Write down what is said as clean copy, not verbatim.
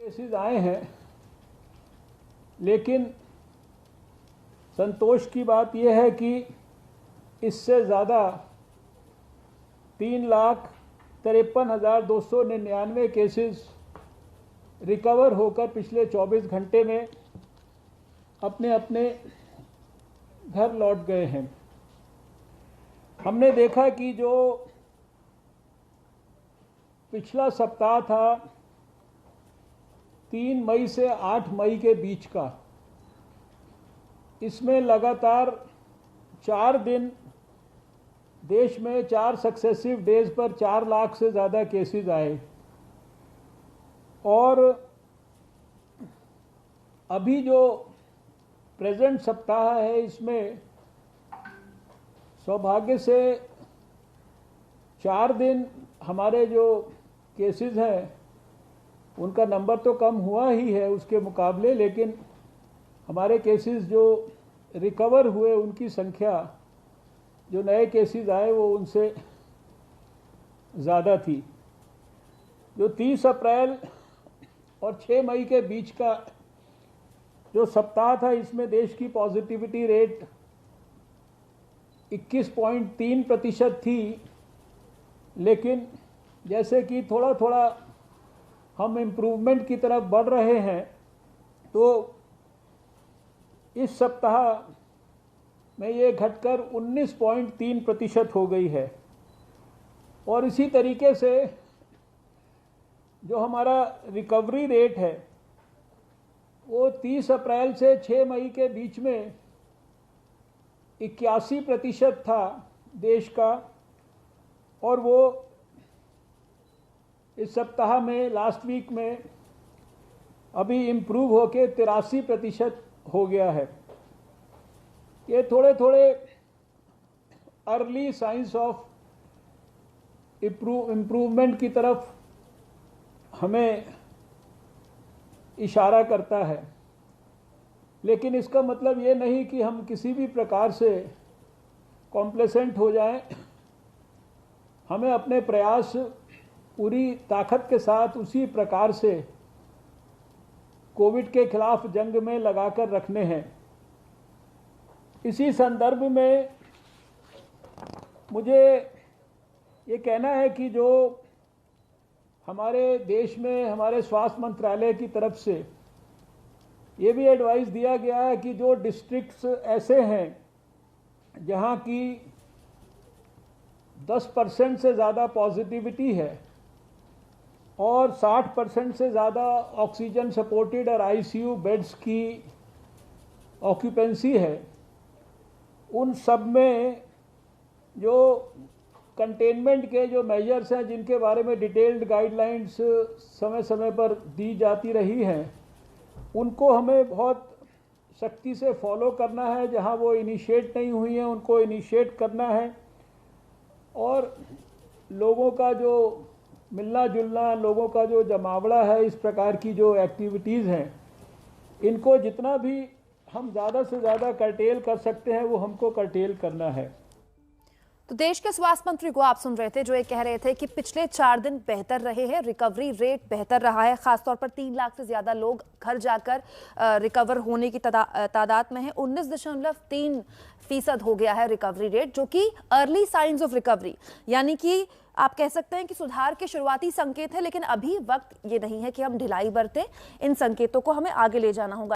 Cases आए हैं, लेकिन संतोष की बात यह है कि इससे ज़्यादा 3,53,299 केसेस रिकवर होकर पिछले 24 घंटे में अपने अपने घर लौट गए हैं। हमने देखा कि जो पिछला सप्ताह था 3 मई से 8 मई के बीच का, इसमें लगातार 4 दिन देश में 4 सक्सेसिव डेज पर 4 लाख से ज़्यादा केसेस आए और अभी जो प्रेजेंट सप्ताह है इसमें सौभाग्य से 4 दिन हमारे जो केसेस हैं उनका नंबर तो कम हुआ ही है उसके मुकाबले, लेकिन हमारे केसेस जो रिकवर हुए उनकी संख्या, जो नए केसेस आए वो उनसे ज़्यादा थी। जो 30 अप्रैल और 6 मई के बीच का जो सप्ताह था इसमें देश की पॉजिटिविटी रेट 21.3% थी, लेकिन जैसे कि थोड़ा थोड़ा हम इम्प्रूवमेंट की तरफ बढ़ रहे हैं, तो इस सप्ताह में ये घटकर 19.3% हो गई है। और इसी तरीके से जो हमारा रिकवरी रेट है वो 30 अप्रैल से 6 मई के बीच में 81% था देश का, और वो इस सप्ताह में लास्ट वीक में अभी इम्प्रूव होके 83% हो गया है। ये थोड़े थोड़े अर्ली साइंस ऑफ इम्प्रूवमेंट की तरफ हमें इशारा करता है, लेकिन इसका मतलब ये नहीं कि हम किसी भी प्रकार से कॉम्प्लेसेंट हो जाएं। हमें अपने प्रयास पूरी ताकत के साथ उसी प्रकार से कोविड के खिलाफ जंग में लगाकर रखने हैं। इसी संदर्भ में मुझे ये कहना है कि जो हमारे देश में हमारे स्वास्थ्य मंत्रालय की तरफ से ये भी एडवाइस दिया गया है कि जो डिस्ट्रिक्ट्स ऐसे हैं जहां की 10% से ज़्यादा पॉजिटिविटी है और 60% से ज़्यादा ऑक्सीजन सपोर्टेड और आईसीयू बेड्स की ऑक्यूपेंसी है, उन सब में जो कंटेनमेंट के जो मेजर्स हैं जिनके बारे में डिटेल्ड गाइडलाइंस समय समय पर दी जाती रही हैं, उनको हमें बहुत सख्ती से फॉलो करना है। जहां वो इनिशिएट नहीं हुई हैं उनको इनिशिएट करना है, और लोगों का जो मिलना जुलना, लोगों का जो जमावड़ा है, इस प्रकार की जो एक्टिविटीज़ हैं, इनको जितना भी हम ज़्यादा से ज़्यादा कर्टेल कर सकते हैं वो हमको कर्टेल करना है। तो देश के स्वास्थ्य मंत्री को आप सुन रहे थे, जो ये कह रहे थे कि पिछले 4 दिन बेहतर रहे हैं, रिकवरी रेट बेहतर रहा है। खासतौर पर 3 लाख से ज्यादा लोग घर जाकर रिकवर होने की तादाद में है। 19.3% हो गया है रिकवरी रेट, जो कि अर्ली साइंस ऑफ रिकवरी, यानी कि आप कह सकते हैं कि सुधार के शुरुआती संकेत है, लेकिन अभी वक्त ये नहीं है कि हम ढिलाई बरतें। इन संकेतों को हमें आगे ले जाना होगा।